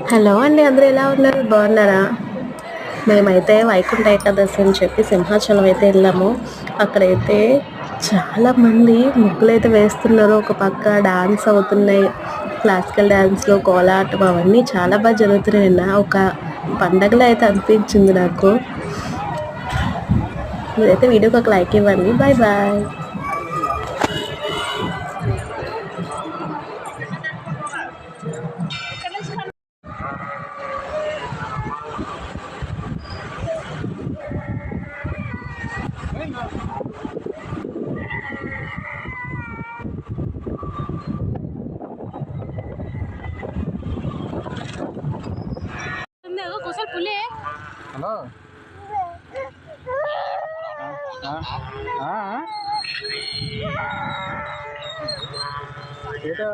Hello అండి, అందరూ ఎలా ఉన్నారు? బాగున్నారా? మేమైతే వైకుంఠ ఏకాదశి అని చెప్పి సింహాచలం అయితే వెళ్ళాము. అక్కడైతే చాలా మంది ముగ్గులైతే వేస్తున్నారు. ఒక పక్క డాన్స్ అవుతున్నాయి. క్లాసికల్ డాన్స్‌లు, కోలాటం అవన్నీ చాలా జరుగుతున్నాయన్న. ఒక పండగలా అయితే అనిపించింది నాకు. మీరైతే వీడియోకి ఒక లైక్ ఇవ్వండి. Bye bye. హలో ఏదో